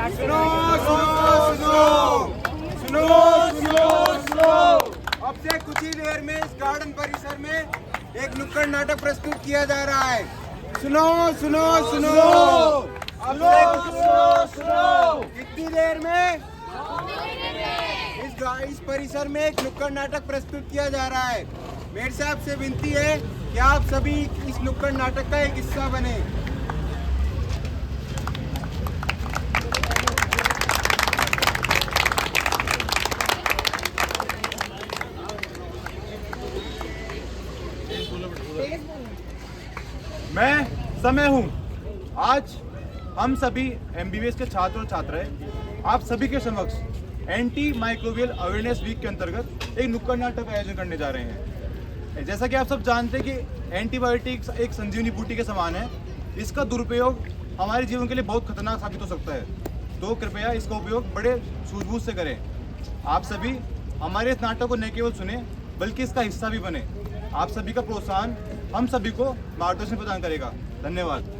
सुनो सुनो सुनो सुनो सुनो सुनो। अब से कुछ ही देर में इस गार्डन परिसर में एक नुक्कड़ नाटक प्रस्तुत किया जा रहा है। सुनो सुनो सुनो। अब से सुनो कितनी देर में इस परिसर में एक नुक्कड़ नाटक प्रस्तुत किया जा रहा है। मेरे से आपसे विनती है कि आप सभी इस नुक्कड़ नाटक का एक हिस्सा बने। मैं समय हूँ। आज हम सभी MBBS के छात्र और छात्राएं आप सभी के समक्ष एंटी माइक्रोबियल अवेयरनेस वीक के अंतर्गत एक नुक्कड़ नाटक का आयोजन करने जा रहे हैं। जैसा कि आप सब जानते हैं कि एंटीबायोटिक्स एक संजीवनी बूटी के समान है। इसका दुरुपयोग हमारे जीवन के लिए बहुत खतरनाक साबित हो सकता है, तो कृपया इसका उपयोग बड़े सूझबूझ से करें। आप सभी हमारे इस नाटक को न केवल सुने बल्कि इसका हिस्सा भी बने। आप सभी का प्रोत्साहन हम सभी को मार्गदर्शन प्रदान करेगा। धन्यवाद।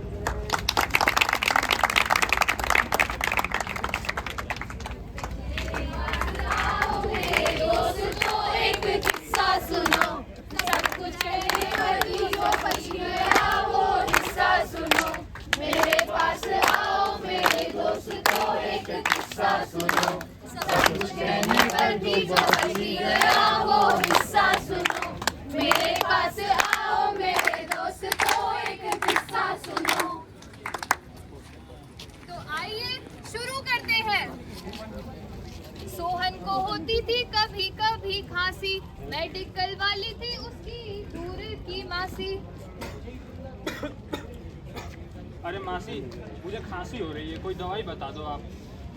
सोहन को होती थी कभी कभी खांसी, मेडिकल वाली थी उसकी दूर की मासी। अरे मासी, मुझे खांसी हो रही है, कोई दवाई बता दो आप।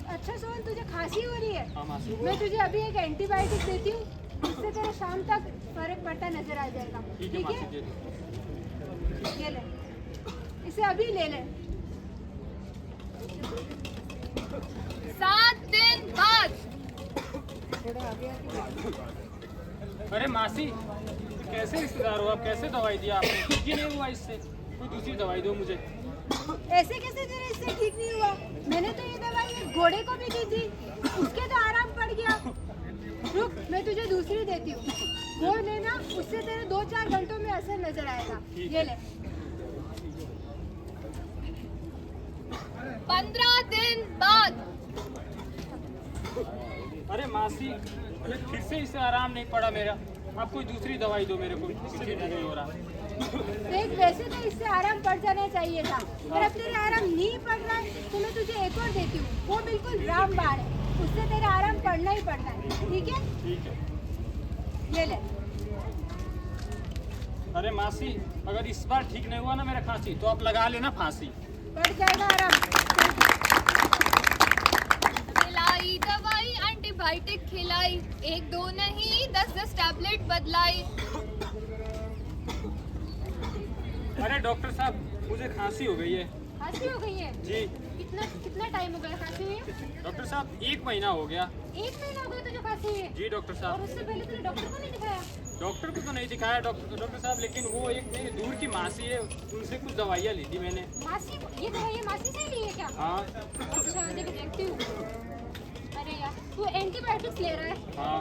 अच्छा सोहन, तुझे खांसी हो रही है? हाँ मासी। मैं तुझे अभी एक एंटीबायोटिक देती हूँ, इससे तेरा शाम तक फर्क पड़ता नजर आ जाएगा। ठीक है मासी, दे दो। ये ले, इसे अभी ले ले। 7 दिन बाद। अरे मासी, कैसे रिश्तेदार हो आप? कैसे दवाई दिया आपने? ठीक ही नहीं हुआ इससे, कोई दूसरी दवाई दो मुझे। ऐसे कैसे तेरा इससे ठीक नहीं हुआ? मैंने तो ये दवाई एक घोड़े को भी दी थी, उसके तो आराम पड़ गया। रुक, मैं तुझे दूसरी देती हूँ, वो लेना, उससे तेरे 2-4 घंटों में असर नजर आएगा। ये ले। 15 दिन बाद। अरे मासी, फिर से इससे आराम नहीं पड़ा मेरा। आप कोई दूसरी दवाई दो मेरे को, इससे भी नहीं हो रहा। देख, वैसे तो इससे आराम पड़ जाना चाहिए था, पर अब तेरे आराम नहीं पड़ रहा है तो मैं तुझे एक और देती हूँ। वो बिल्कुल रामबाण है, उससे तेरा आराम पड़ना ही पड़ना है। ठीक है? ठीक है। ये ले। अरे मासी, अगर इस बार ठीक नहीं हुआ ना मेरा खांसी, तो आप लगा लेना फांसी। पड़ जाएगा आराम। खिलाई दवाई, एंटीबायोटिक खिलाई, 1-2 नहीं 10-10 टैबलेट बदलाई। अरे डॉक्टर साहब, मुझे खांसी हो गई है। खांसी हो गई है? जी। कितना टाइम हो गया खांसी हुई? डॉक्टर साहब, 1 महीना हो गया। 1 महीना हो गया तुझे खांसी हुई है? जी डॉक्टर और साहब। उससे पहले तूने डॉक्टर को नहीं दिखाया? डॉक्टर को तो नहीं दिखाया डॉक्टर साहब, लेकिन वो एक मेरी दूर की मासी है, उनसे कुछ दवाइयाँ ली थी मैंने। मासी? ये दवाई मासी से ली है क्या? हाँ। अच्छा, देखती हूँ। अरे यार, तू एंटीबायोटिक्स ले रहा है? हाँ।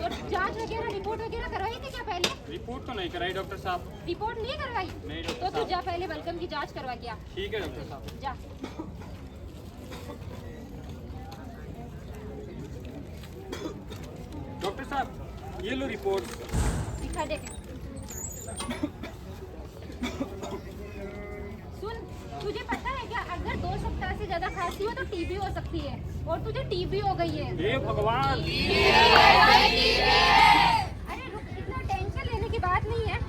और जांच वगैरह, रिपोर्ट वगैरह करवाई थी क्या पहले? रिपोर्ट तो नहीं कराई डॉक्टर साहब। रिपोर्ट नहीं करवाई? नहीं डॉक्टर तो तू साहब। जा पहले बलगम की जांच करवा के आ। ठीक है डॉक्टर साहब। जा। डॉक्टर साहब, ये लो रिपोर्ट। दिखा दे। सुन, तुझे पता है क्या, अगर 2 सप्ताह से ज्यादा खांसी हो तो टीबी हो सकती है, और तुझे टीबी हो गई है। हे भगवान। अरे रुक, इतना टेंशन लेने की बात नहीं है।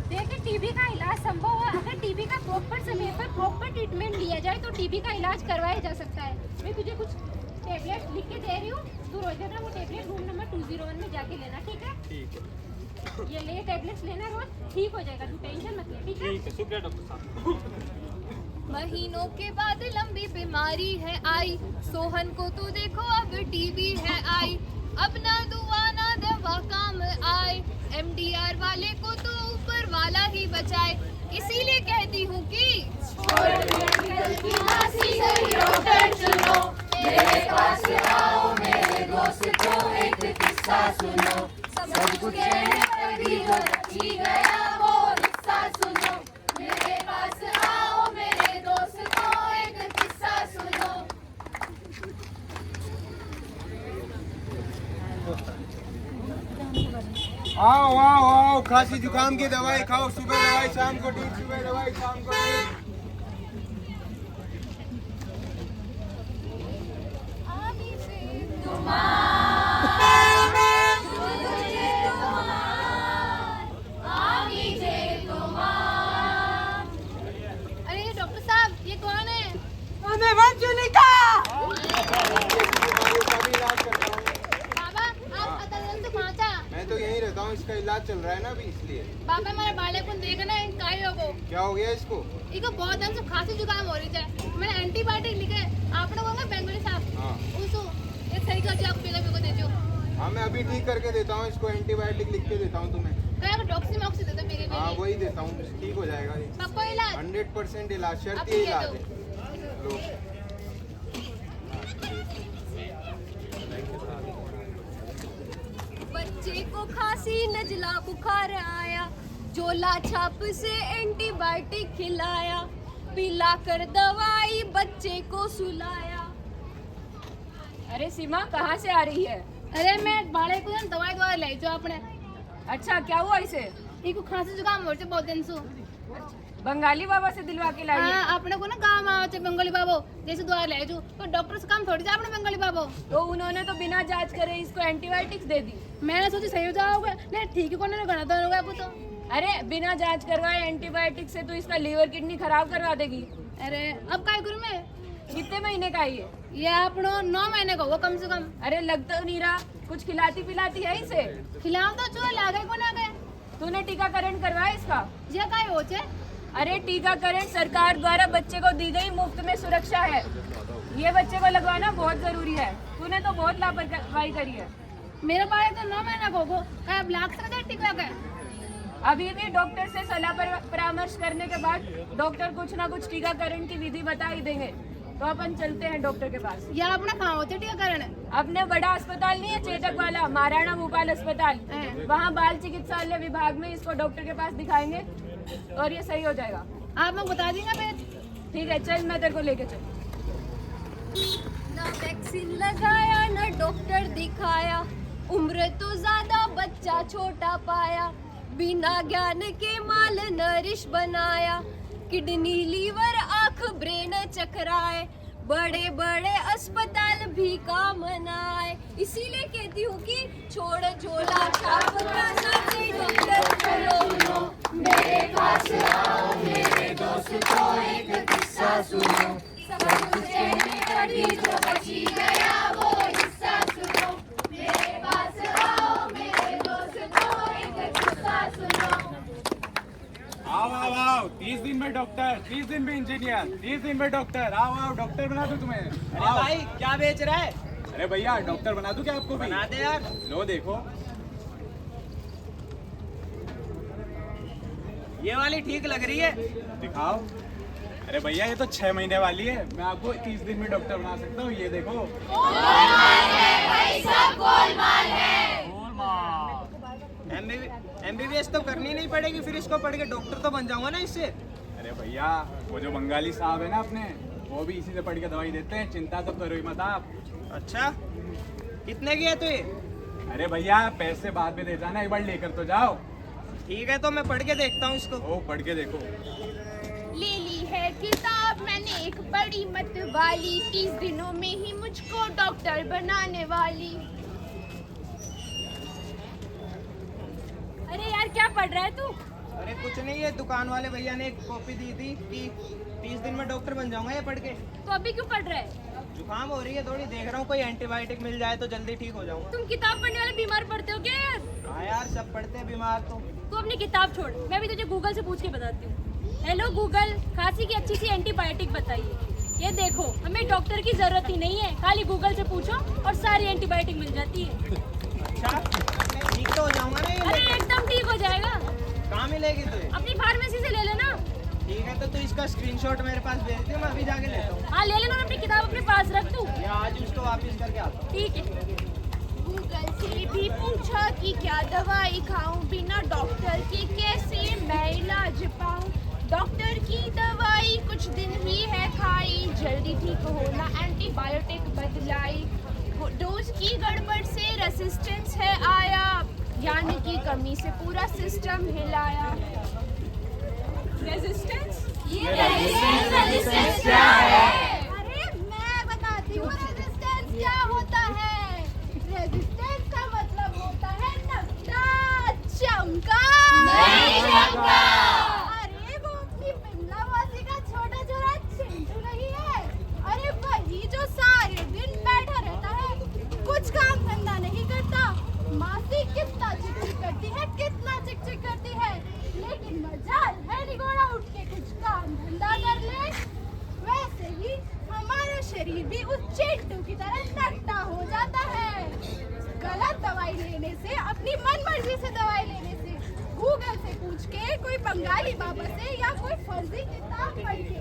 देखिए, टीबी का इलाज संभव है अगर टीबी का प्रॉपर समय पर प्रॉपर ट्रीटमेंट लिया जाए तो टीबी का इलाज करवाया जा सकता है। मैं तुझे कुछ टेबलेट लिख के दे रही हूँ, तू रोजाना वो टेबलेट रूम नंबर 201 में जाके लेना। ठीक है? ठीक है। ये ले, टेबलेट्स लेना रोज, ठीक हो जाएगा, तू टेंशन मत ले। ठीक है? ठीक है, शुक्रिया डॉक्टर साहब। महीनों के बाद लंबी बीमारी है आई, सोहन को तो देखो अब टीबी है आई। अब ना दुआ ना दवा काम आए, MDR वाले को तो ऊपर वाला ही बचाए। इसीलिए कहती हूँ कि आओ आओ आओ, खांसी जुकाम की दवाई खाओ, सुबह दवाई शाम को ड्रिंक, सुबह दवाई शाम को ड्रिंक। अरे ये डॉक्टर साहब, ये कौन है? बाबा, आप अदालत से कहाँ था? मैं तो यहीं रहता हूँ, इसका इलाज चल रहा है ना अभी, इसलिए। बाबा मेरे बाले को देखना है, काय होगो? क्या हो गया इसको? इको बहुत दिन से खांसी जुकाम हो रही है। मैंने एंटीबायोटिक लिखे, आपने बोला बेंगोली साहब। हाँ उसको एक सही कर जो आप मेरे को दे दो। हाँ, मैं अभी ठीक करके देता हूँ इसको, एंटीबायोटिक लिख के देता हूँ तुम्हें। क्या डॉक्सी दे दो मेरे हाँ लिए। वही देता हूँ, ठीक हो जाएगा ये। पक्का इलाज? 100% इलाज, अब शर्ती ये इलाज दो। है। लो। बच्चे को खांसी नजला बुखार आया, जोला छाप से एंटीबायोटिक खिलाया, पिला कर दवाई बच्चे को सुलाया। अरे सीमा कहाँ से आ रही है? अरे मैं बाले को दवाई ले जो आपने। अच्छा क्या हुआ इसे? इको खांसी जुकाम हो रही है बहुत दिन से। बंगाली बाबा से दिलवा के लाई है? हाँ, अपने को ना गाँव आओ चे बंगाली बाबो जैसे दवाई ले जो, तो डॉक्टर से काम थोड़ी जा अपने बंगाली बाबो। तो उन्होंने तो बिना जांच करे इसको एंटीबायोटिक्स दे दी। मैंने सोची सही हो जाओगे, नहीं ठीक है, कोने गणा तो होगा तो। अरे बिना जांच करवाए एंटीबायोटिक से तो इसका लीवर किडनी खराब करवा देगी। अरे अब काय करूँ मैं? कितने महीने का है ये आपनो 9 महीने का होगा कम से कम। अरे लगता नहीं रहा, कुछ खिलाती पिलाती है इसे? खिलाओ तो चो लागे को ना गए। तूने टीकाकरण करवाया इसका? ये काय हो चे? अरे टीकाकरण सरकार द्वारा बच्चे को दी गई मुफ्त में सुरक्षा है, ये बच्चे को लगवाना बहुत जरूरी है। तूने तो बहुत लापरवाही करी है। मेरे बारे तो 9 महीना का होगा, काय अब लाख से टिका गए। अभी भी डॉक्टर से सलाह परामर्श करने के बाद डॉक्टर कुछ ना कुछ टीकाकरण की विधि बता ही देंगे। तो अपन चलते हैं डॉक्टर के पास। ये अपना कहाँ होते टीकाकरण? अपने बड़ा अस्पताल नहीं है चेतक वाला, महाराणा भूपाल अस्पताल, वहाँ बाल चिकित्सालय विभाग में इसको डॉक्टर के पास दिखाएंगे और ये सही हो जाएगा। आप मैं बता देंगे फिर। ठीक है चल, मैं तेरे को लेके चल। ना वैक्सीन लगाया ना डॉक्टर दिखाया, उम्र तो ज्यादा बच्चा छोटा पाया, बिना ज्ञान के माल नरिश बनाया, किडनी लीवर आँख ब्रेन चकराए, बड़े बड़े अस्पताल भी काम आए। इसीलिए कहती हूँ कि छोड़ झोला छाप का साथी डॉक्टर चलो, मेरे पास आओ मेरे दोस्तों एक किस्सा सुनो, सब कुछ कहने कभी जो बची गया वो हिस्सा सुनो, मेरे पास आओ मेरे दोस्तों एक किस्सा सुनो। आओ आओ आओ, 30 दिन में डॉक्टर, 30 दिन में इंजीनियर, 30 दिन में डॉक्टर। आओ आओ, डॉक्टर बना दूं तुम्हें। अरे भाई क्या बेच रहा है? अरे भैया डॉक्टर बना दूं क्या आपको भी? बना दे यार। लो देखो, ये वाली ठीक लग रही है। दिखाओ। अरे भैया ये तो 6 महीने वाली है, मैं आपको 30 दिन में डॉक्टर बना सकता हूँ। ये देखो। MBBS तो करनी नहीं पड़ेगी, फिर इसको पढ़ के डॉक्टर तो बन जाऊंगा ना इससे। अरे भैया वो जो बंगाली साहब है ना अपने, वो भी इसी से पढ़ के दवाई देते हैं, चिंता तो करो ही मत आप। अच्छा कितने की है तो ये? अरे भैया पैसे बाद में दे जाना, एक बार लेकर तो जाओ। ठीक है तो मैं पढ़ के देखता हूँ इसको। ओ पढ़ के देखो। ले ली है किताब मैंने एक बड़ी मत वाली, 30 दिनों में ही मुझको डॉक्टर बनाने वाली। अरे यार क्या पढ़ रहा है तू? अरे कुछ नहीं, ये दुकान वाले भैया ने एक कॉपी दी थी कि 30 दिन में डॉक्टर बन जाऊंगा ये पढ़ के। तो अभी क्यों पढ़ रहा है? जुकाम हो रही है थोड़ी, देख रहा हूँ कोई एंटीबायोटिक मिल जाए तो जल्दी ठीक हो जाऊंगा। तुम किताब पढ़ने वाले बीमार पड़ते हो क्या यार? हाँ यार सब पढ़ते हैं बीमार तो। तू अपनी किताब छोड़, मैं भी तुझे गूगल से पूछ के बताती हूँ। हेलो गूगल, खांसी की अच्छी सी एंटीबायोटिक बताइए। ये देखो, हमें डॉक्टर की जरूरत ही नहीं है, खाली गूगल से पूछो और सारी एंटीबायोटिक मिल जाती है। अच्छा ठीक तो हो जाऊंगा ना अरे ये? एकदम ठीक हो जाएगा। कहाँ मिलेगी तुझे? अपनी फार्मेसी से ले लेना। ठीक है तो तू इसका स्क्रीनशॉट मेरे पास भेज दे, मैं अभी जाके लेता हूँ। हाँ ले लेना और अपनी किताब अपने पास रख तू। या आज उसको वापस करके आता हूँ। ठीक है। गूगल से भी पूछा कि क्या दवाई खाऊं, बिना डॉक्टर के कैसे मैं इलाज पाऊं। डॉक्टर की दवाई कुछ दिन ही है खाई, जल्दी ठीक होना एंटीबायोटिक बदलाई। डोज की गड़बड़ से रेसिस्टेंस है आया, यानी कि कमी से पूरा सिस्टम हिलाया। रेजिस्टेंस? रेजिस्टेंस क्या है? अरे मैं बताती हूँ रेजिस्टेंस क्या होता है। रेजिस्टेंस का मतलब होता है नकटा, चमका। नहीं चमका। अरे वो अपनी बिमला मौसी का छोटा छोटा चिंटू नहीं है? अरे वही जो सारे दिन बैठा रहता है, कुछ काम धंधा नहीं करता। मासी कितना चिक करती है, कितना चिक करती है, लेकिन मजाल है निगोड़ा उठ के कुछ काम धंधा कर ले। वैसे ही हमारा शरीर भी उस चिंटू की तरह नकटा हो जाता है। गलत दवाई लेने से, अपनी मनमर्जी से दवाई लेने से, गूगल से पूछ के, कोई बंगाली बाबा से या कोई फर्जी किताब पढ़ के,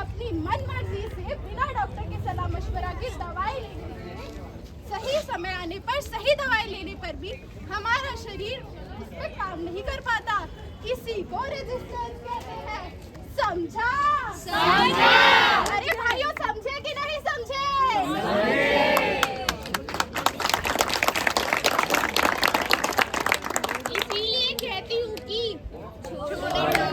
अपनी मनमर्जी से बिना डॉक्टर के सलाह मशवरा की दवाई लेने से, सही समय आने पर सही दवाई लेने पर भी हमारा शरीर उस पर काम नहीं कर पाता। इसी को रेजिस्टेंस कहते हैं। समझा? समझा। अरे भाइयों, समझे कि नहीं समझे? इसीलिए कहती हूँ कि छोड़ो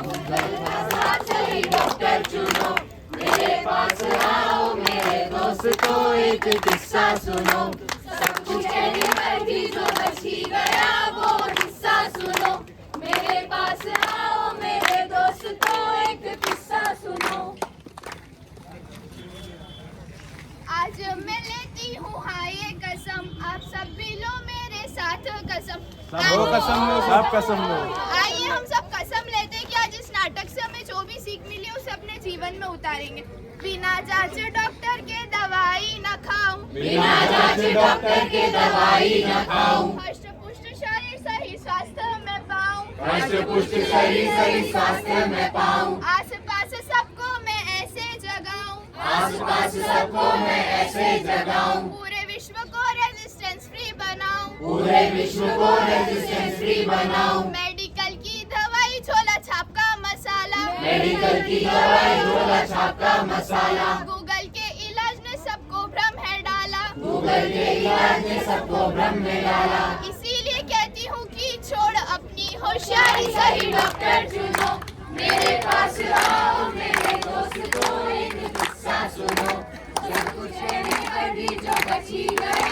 गूगल का साथ, सही डॉक्टर चुनो। मेरे पास आओ मेरे दोस्तों, एक किस्सा सुनो। सब कुछ कहने पर भी जो बच ही गया वो किस्सा सुनो। मेरे पास आओ मेरे दोस्तों, एक किस्सा सुनो। आज मैं लेती हूँ हाँ ये कसम, आप सब भी लो मेरे साथ कसम। सब कसम लो। आइए हम सब कसम लेते हैं कि आज इस नाटक से हमें जो भी सीख मिली उसे अपने जीवन में उतारेंगे। बिना जांच डॉक्टर के दवाई न खाऊं, बिना जांच डॉक्टर के दवाई न खाऊं, हष्ट पुष्ट शरीर सही स्वास्थ्य में पाऊं, हष्ट पुष्ट शरीर सही स्वास्थ्य में पाऊं, आस पास सबको मैं ऐसे जगाऊं, आस पास सबको मैं ऐसे जगाऊं, पूरे विश्व को रेजिस्टेंस फ्री बनाऊं, पूरे विश्व को रेजिस्टेंस फ्री बनाऊं, मेडिकल की दवाई झोला छाप का मसाला, मेडिकल की दवाई झोला छाप का मसाला, गूगल के इलाज ने सबको भ्रम है डाला, गूगल के इलाज ने सबको भ्रम में डाला। इसीलिए कहती हूँ कि छोड़ अपनी होशियारी, सही डॉक्टर चुनो। मेरे पास आओ मेरे दोस्तों, एक किस्सा सुनो। सब कुछ कहने पर भी जो बची गया